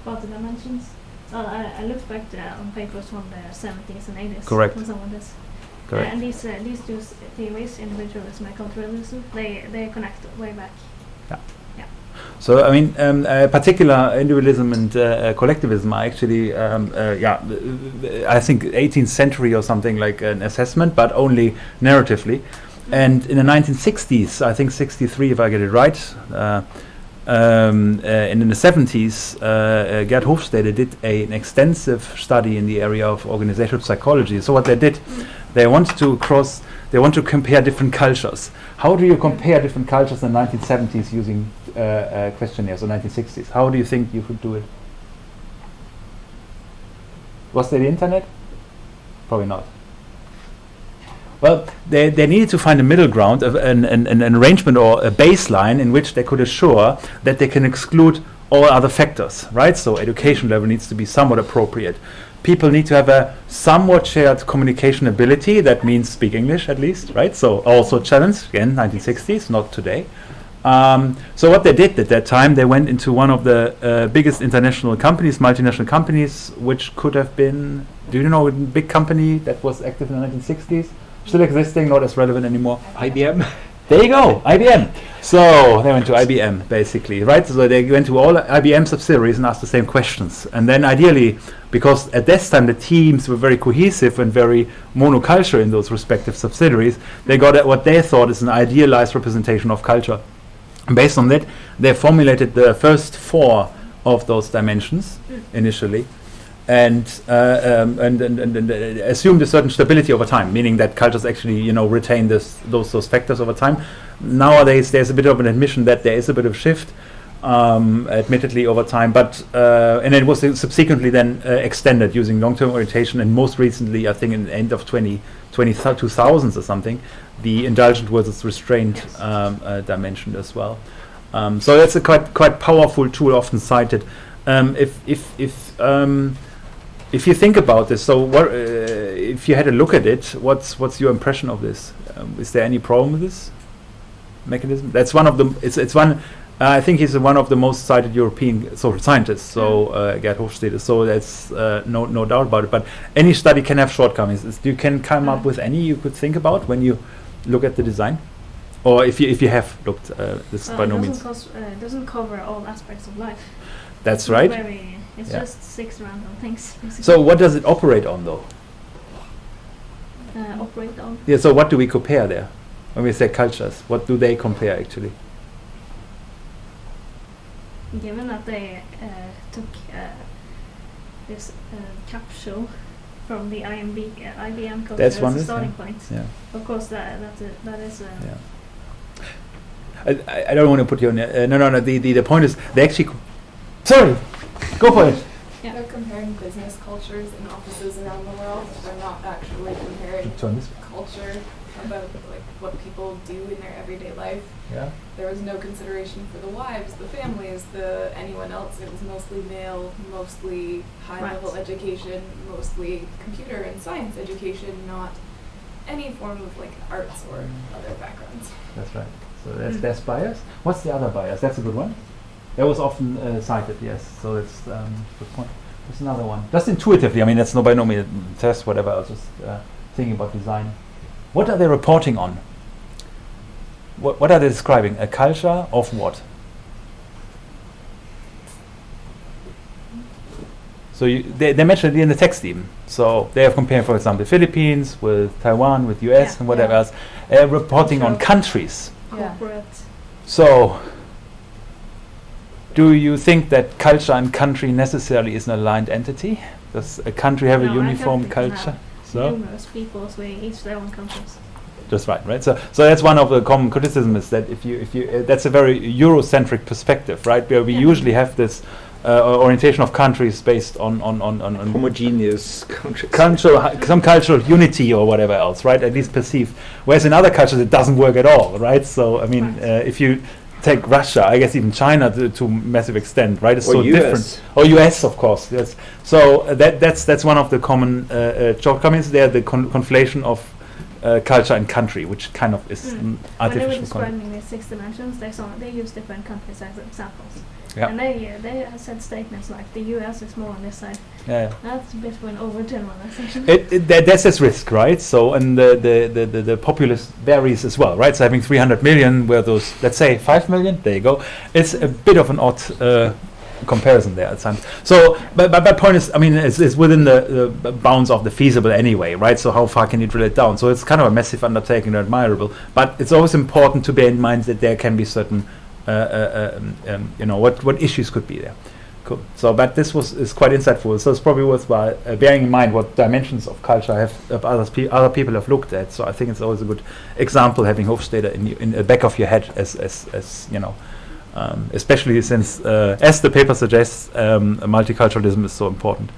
About the dimensions? I looked back on papers from the 70s and 80s. Correct. When someone does. Correct. And these two theories, individualism and culturalism, they connect way back. So I mean, particular individualism and collectivism are actually, I think 18th century or something, like an assessment, but only narratively. And in the 1960s, I think 63, if I get it right, and in the 70s, Gerd Hofstede did an extensive study in the area of organizational psychology. So what they did, they want to compare different cultures. How do you compare different cultures in the 1970s using questionnaires, or 1960s? How do you think you could do it? Was there the internet? Probably not. Well, they needed to find a middle ground, an arrangement or a baseline in which they could assure that they can exclude all other factors, right? So education level needs to be somewhat appropriate. People need to have a somewhat shared communication ability. That means speak English at least, right? So also challenge, again, 1960s, not today. So what they did at that time, they went into one of the biggest international companies, multinational companies, which could have been, do you know, a big company that was active in the 1960s, still existing, not as relevant anymore? IBM. There you go, IBM. So they went to IBM, basically, right? So they went to all IBM subsidiaries and asked the same questions. And then ideally, because at this time the teams were very cohesive and very monoculture in those respective subsidiaries, they got at what they thought is an idealized representation of culture. And based on that, they formulated the first 4 of those dimensions initially, and assumed a certain stability over time, meaning that cultures actually, retain those factors over time. Nowadays, there's a bit of an admission that there is a bit of shift, admittedly over time, but and it was subsequently then extended using long-term orientation, and most recently, I think, in the end of 2000s or something, the indulgent versus restrained dimension as well. So that's a quite powerful tool, often cited. If you think about this, so what if you had a look at it? What's your impression of this? Is there any problem with this mechanism? That's one of the. It's one. I think he's one of the most cited European social scientists. So Gerd Hofstede. So that's no doubt about it. But any study can have shortcomings. You can come up with any you could think about when you look at the design, or if you have looked. This by no means. It doesn't cover all aspects of life. That's right. It's just 6 random things. Basically. So what does it operate on, though? Operate on. Yeah. So what do we compare there? When we say cultures, what do they compare actually? Given that they took this capsule from the IBM culture That's as one a is, starting yeah. point. Yeah. Of course, that is. Yeah. I don't want to put you on. No. The point is they actually. Sorry, go for it. Yeah. They're comparing business cultures in offices around the world. They're not actually comparing culture about like what people do in their everyday life. Yeah. There was no consideration for the wives, the families, anyone else. It was mostly male, mostly high-level education, mostly computer and science education, not any form of like arts or other backgrounds. That's right. So that's bias. What's the other bias? That's a good one. That was often cited, yes. So that's a good point. There's another one. Just intuitively, I mean, that's by no means a test, whatever. I was just thinking about design. What are they reporting on? What are they describing? A culture of what? So they mentioned it in the text even. So they are comparing, for example, the Philippines with Taiwan, with US and whatever else. Reporting on countries. Corporate. So do you think that culture and country necessarily is an aligned entity? Does a country have a uniform culture? So numerous peoples with each their own cultures. Just right. So that's one of the common criticisms is that if you that's a very Eurocentric perspective, right? Where we usually have this orientation of countries based on homogeneous countries, some cultural unity or whatever else, right? At least perceived. Whereas in other cultures it doesn't work at all, right? So I mean, if you take Russia, I guess even China to massive extent, right? It's or so US. different. Or US, of course. Yes. So that's one of the common shortcomings there. The conflation of culture and country, which kind of is an When they were artificial describing the 6 dimensions, they use different countries as examples. Yeah. And they said statements like the US is more on this side. Yeah. That's a bit of an overgeneralization. That's this risk, right? So, and the populace varies as well, right? So having 300 million, where those, let's say 5 million, there you go. It's a bit of an odd comparison there at times. So, but point is, I mean, it's within the bounds of the feasible anyway, right? So how far can you drill it down? So it's kind of a massive undertaking and admirable, but it's always important to bear in mind that there can be certain, what issues could be there. Cool. So, but this is quite insightful. So it's probably worthwhile bearing in mind what dimensions of culture other people have looked at. So I think it's always a good example having Hofstede in the back of your head as you know. Especially since, as the paper suggests, multiculturalism is so important.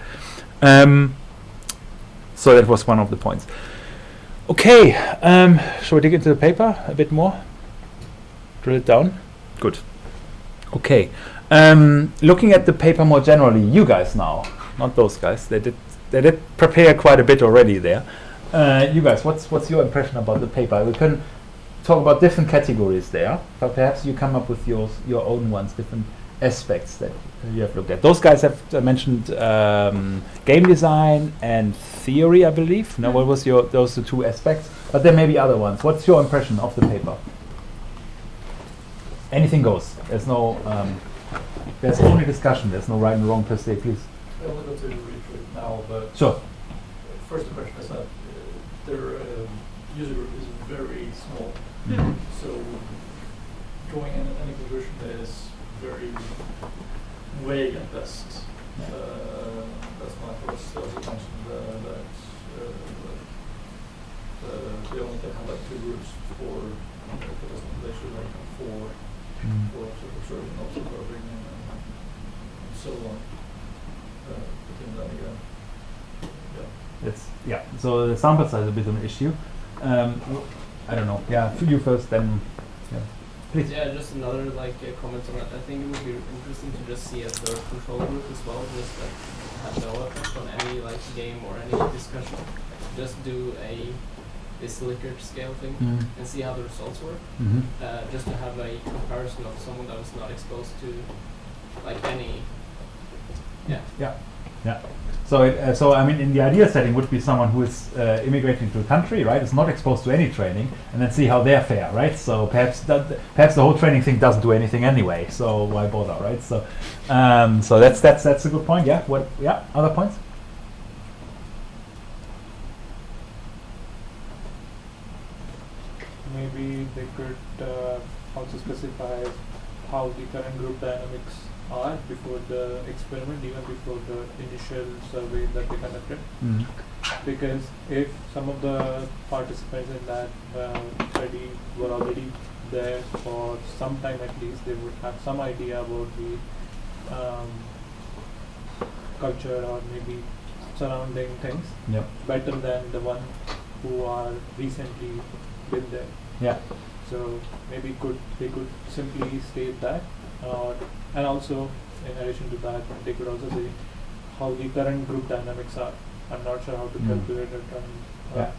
So that was one of the points. Okay, shall we dig into the paper a bit more? Drill it down? Good. Okay, looking at the paper more generally, you guys now, not those guys, they did prepare quite a bit already there. You guys, what's your impression about the paper? We can talk about different categories there, but perhaps you come up with your own ones, different aspects that you have looked at. Those guys have mentioned game design and theory, I believe. Now, what was those the two aspects? But there may be other ones. What's your impression of the paper? Anything goes. There's no. There's only discussion. There's no right and wrong per se. Please. I will go to read through it now, but Sure. first impression is that their user group is very small. Mhm. So drawing any conclusion is very vague at best. That's my first. They also mentioned that they only can have like 2 groups for testing. They should like have 4 for observing, also observing, and so on. Between that again. Yeah. So the sample size is a bit of an issue. I don't know. Yeah, to you first, then. Yeah. Please. Yeah, just another comment on that. I think it would be interesting to just see a third control group as well, just have no effect on any game or any discussion. Just do this Likert scale thing and see how the results work. Just to have a comparison of someone that was not exposed to any. Yeah. So I mean, in the ideal setting, would be someone who is immigrating to a country, right? Is not exposed to any training, and then see how they fare, right? So perhaps the whole training thing doesn't do anything anyway. So why bother, right? So that's a good point. Yeah. Other points? Maybe they could also specify how the current group dynamics are before the experiment, even before the initial survey that they conducted. Because if some of the participants in that study were already there for some time at least, they would have some idea about the culture or maybe surrounding things better than the one who are recently been there. Yeah. So maybe they could simply state that, and also in addition to that, they could also say how the current group dynamics are. I'm not sure how to calculate it on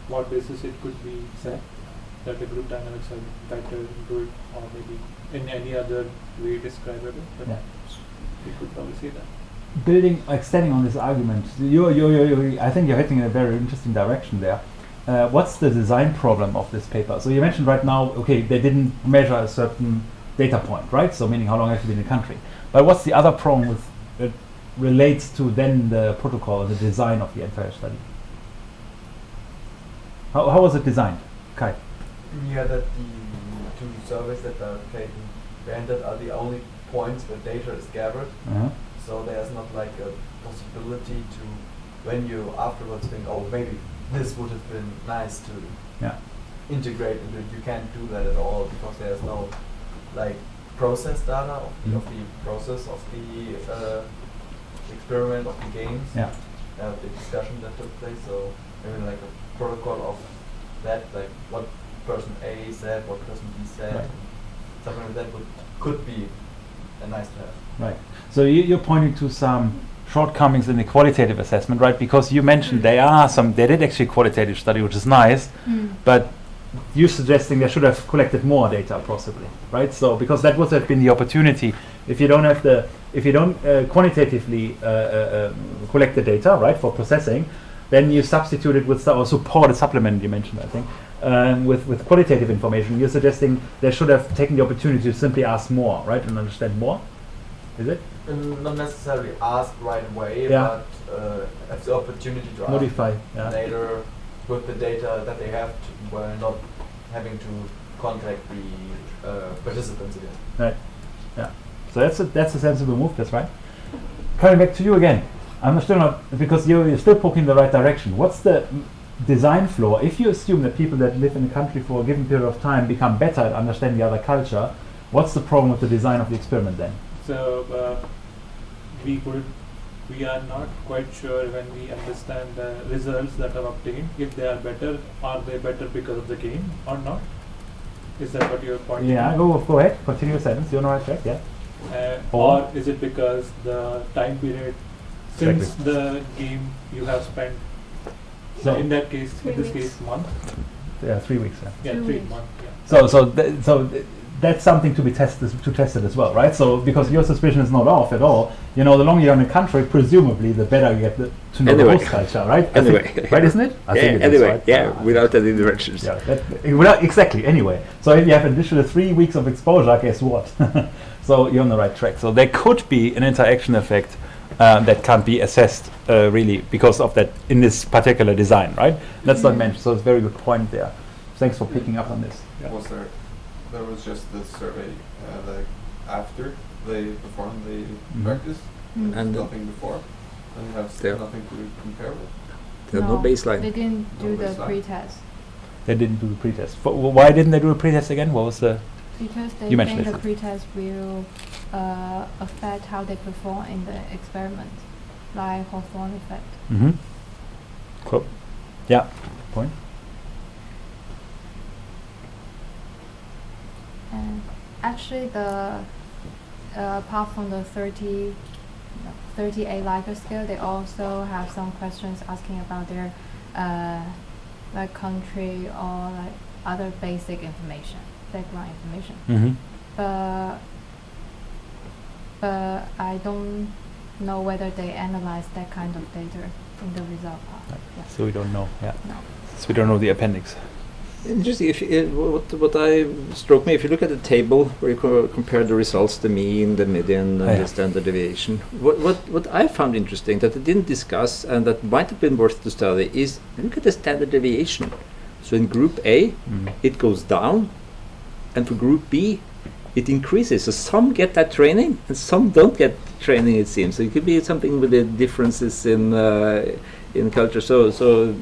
what basis it could be said that the group dynamics are better, good, or maybe in any other way describable. But we could probably say that. Extending on this argument, I think you're heading in a very interesting direction there. What's the design problem of this paper? So you mentioned right now, okay, they didn't measure a certain data point, right? So meaning how long have you been in the country. But what's the other problem that relates to then the protocol, the design of the entire study? How was it designed? Kai? Yeah, that the 2 surveys that are taken granted are the only points where data is gathered. So there's not like a possibility to, when you afterwards think, oh, maybe this would have been nice to integrate into it. You can't do that at all because there's no process data of the process of the experiment of the games, the discussion that took place. So maybe like a protocol of that, like what person A said, what person B said, something like that could be a nice to have. Right. So you're pointing to some shortcomings in the qualitative assessment, right? Because you mentioned they did actually a qualitative study, which is nice, but you're suggesting they should have collected more data, possibly, right? So because that would have been the opportunity. If you don't quantitatively collect the data, right, for processing, then you substitute it with or support a supplement you mentioned, I think, with qualitative information. You're suggesting they should have taken the opportunity to simply ask more, right, and understand more. Is it? Not necessarily ask right away, but have the opportunity to modify ask later with the data that they have, while not having to contact the participants again. Right. Yeah. So that's a sensible move. That's right. Coming back to you again, I'm still not, because you're still poking in the right direction. What's the design flaw? If you assume that people that live in a country for a given period of time become better at understanding the other culture, what's the problem with the design of the experiment then? So we are not quite sure when we understand the results that are obtained, if they are better because of the game or not. Is that what you're pointing out? Go ahead, continue your sentence, you're on the right track, or is it because the time period since the game you have spent, so in this case month, 3 weeks. Yeah. 3 weeks. months. Yeah. So that's something to be tested as well, right? So because your suspicion is not off at all, the longer you're in a country, presumably the better you get to know the host culture, right? Right, isn't it? I think it is, right? Without any directions. Yeah, exactly. Anyway, so if you have additional 3 weeks of exposure, guess what? So you're on the right track. So there could be an interaction effect that can't be assessed really because of that in this particular design, right? That's not mentioned. So it's a very good point there. Thanks for picking up on this. Yeah. There was just the survey like after they performed the practice and nothing before, and you have nothing to compare with. There's no baseline. They didn't do the pre-test. They didn't do the pre-test. Why didn't they do a pre-test again? What was the? Because they You think mentioned the it. pre-test will affect how they perform in the experiment, like Hawthorne effect. Mm-hmm. Cool. Yeah. Point. And actually, the apart from the 38 Likert scale, they also have some questions asking about their like country or like other basic information, background information. Mm-hmm. But I don't know whether they analyze that kind of data in the result part. Right. Yeah. So we don't know. Yeah. No. So we don't know the appendix. Interesting. What I struck me, if you look at the table where you compare the results, the mean, the median, and the standard deviation, what I found interesting that they didn't discuss and that might have been worth to study is look at the standard deviation. So in group A, it goes down, and for group B, it increases. So some get that training, and some don't get training. It seems so. It could be something with the differences in culture. So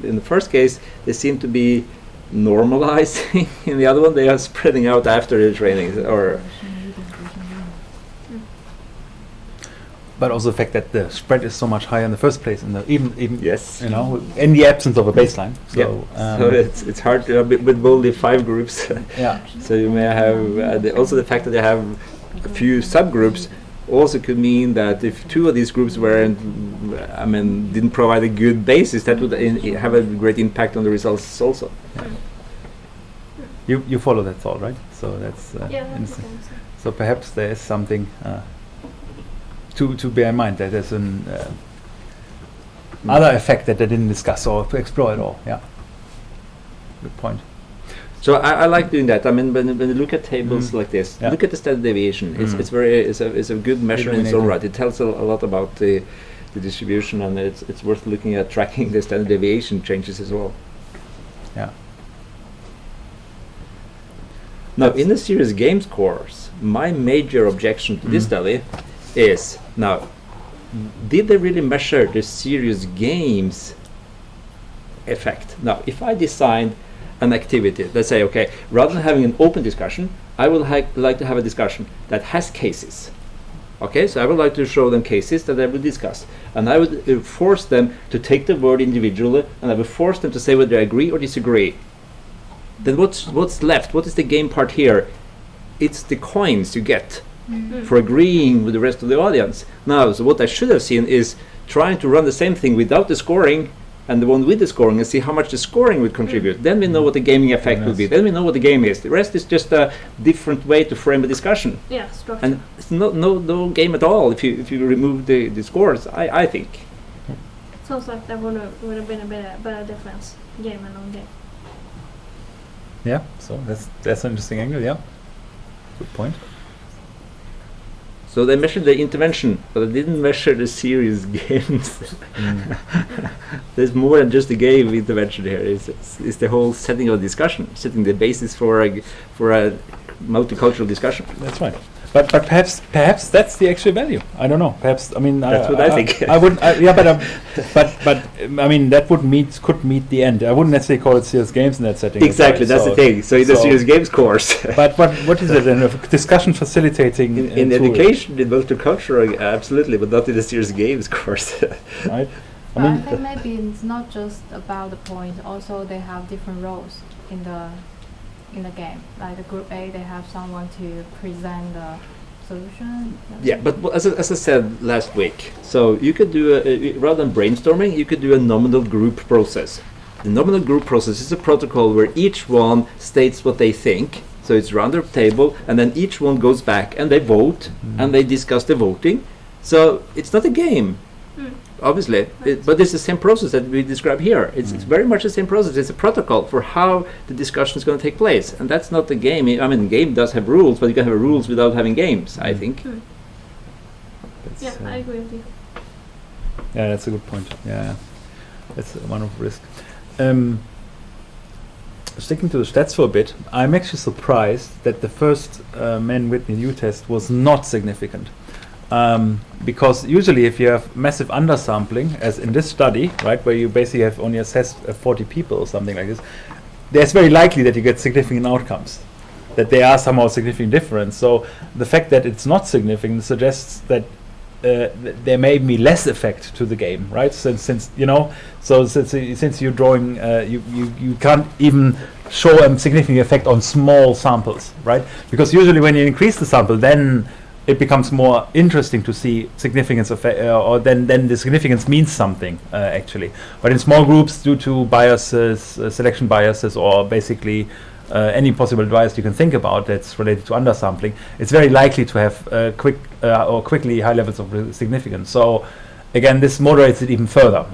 in the first case, they seem to be normalizing. In the other one, they are spreading out after the training, or. But also the fact that the spread is so much higher in the first place, in the even Yes. in the absence of a baseline. So, so it's hard to with only 5 groups. yeah. So you may have also the fact that they have a few subgroups also could mean that if 2 of these groups didn't provide a good basis, that would have a great impact on the results also. Yeah. You follow that thought, right? So that's that's so perhaps there is something to bear in mind that there's an other effect that they didn't discuss or to explore at all. Yeah. Good point. So I like doing that. I mean, when you look at tables like this, look at the standard deviation. It's a good measure in its own right. It tells a lot about the distribution, and it's worth looking at tracking the standard deviation changes as well. Yeah. Now, in the serious games course, my major objection to this study is now, did they really measure the serious games effect? Now, if I designed an activity, let's say, okay, rather than having an open discussion, I would like to have a discussion that has cases. Okay, so I would like to show them cases that I would discuss, and I would force them to take the word individually, and I would force them to say whether they agree or disagree. Then what's left? What is the game part here? It's the coins you get for agreeing with the rest of the audience. Now, so what I should have seen is trying to run the same thing without the scoring and the one with the scoring and see how much the scoring would contribute. Then we know what the gaming effect will be. Then we know what the game is. The rest is just a different way to frame a discussion. Yeah, structure. And it's no game at all if you remove the scores, I think. Sounds like that would have been a better difference, game and non-game. Yeah. So that's an interesting angle. Yeah. Good point. So they measured the intervention, but they didn't measure the serious games. There's more than just the game intervention here. It's the whole setting of discussion, setting the basis for a multicultural discussion. That's right. But perhaps that's the actual value. I don't know. Perhaps that's what I think. I wouldn't. But I mean that could meet the end. I wouldn't necessarily call it serious games in that setting. Exactly, that's the thing. So it's a serious games course. But what is it? A discussion facilitating in education, in multicultural, absolutely, but not in a serious games course. Right. I think maybe it's not just about the point. Also, they have different roles in the game. Like the group A, they have someone to present the solution. Yeah, but as I said last week, so you could do rather than brainstorming, you could do a nominal group process. the nominal group process is a protocol where each one states what they think. So it's round the table, and then each one goes back and they vote and they discuss the voting. So it's not a game, obviously, but it's the same process that we describe here. It's very much the same process. It's a protocol for how the discussion is going to take place, and that's not a game. I mean, the game does have rules, but you can have rules without having games, I think. Yeah, I agree with you. Yeah, that's a good point. Yeah, that's one of risk. Sticking to the stats for a bit, I'm actually surprised that the first Mann-Whitney U test was not significant. Because usually if you have massive undersampling, as in this study, right, where you basically have only assessed 40 people or something like this, there's very likely that you get significant outcomes, that there are somehow significant difference. So the fact that it's not significant suggests that there may be less effect to the game, right? Since you know, so since you're drawing, you can't even show a significant effect on small samples, right? Because usually when you increase the sample, then it becomes more interesting to see significance of, or then the significance means something actually. But in small groups, due to biases, selection biases, or basically any possible bias you can think about that's related to undersampling, it's very likely to have quickly high levels of significance. So again, this moderates it even further,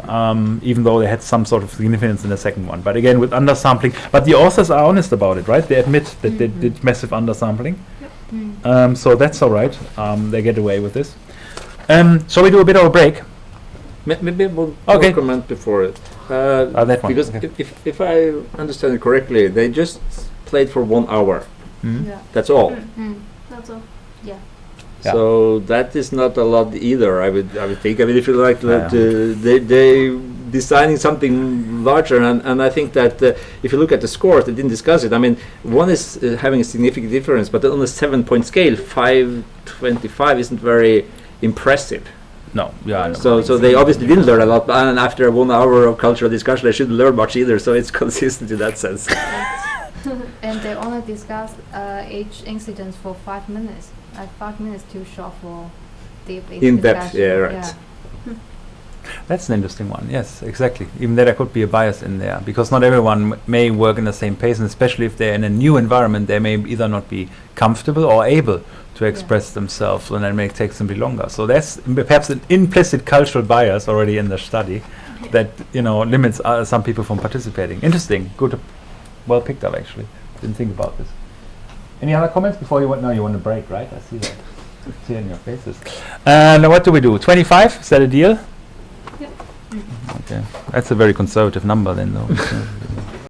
even though they had some sort of significance in the second one. But again, with undersampling, but the authors are honest about it, right? They admit that they did massive undersampling. So that's all right. They get away with this. Shall we do a bit of a break? Maybe we'll Okay. comment before it. That one. Because Okay. if I understand it correctly, they just played for 1 hour. Yeah. That's all. That's all. Yeah. So that is not a lot either. I would think. I mean, if you like, Yeah. they designing something larger, and I think that if you look at the scores, they didn't discuss it. I mean, one is having a significant difference, but on a 7-point scale, 525 isn't very impressive. No, yeah, I know. So they obviously didn't learn a lot, and after 1 hour of cultural discussion, they shouldn't learn much either. So it's consistent in that sense. And they only discussed each incident for 5 minutes. 5 minutes too short for deep In depth, discussion. yeah, right. That's an interesting one. Yes, exactly. Even there could be a bias in there, because not everyone may work in the same pace, and especially if they're in a new environment, they may either not be comfortable or able to express themselves, and that may take simply longer. So there's perhaps an implicit cultural bias already in the study that limits some people from participating. Interesting. Good. Well picked up, actually. Didn't think about this. Any other comments before you want? No, you want a break, right? I see that. See it in your faces. Now what do we do? 25? Is that a deal? Yep. Okay. That's a very conservative number then, though.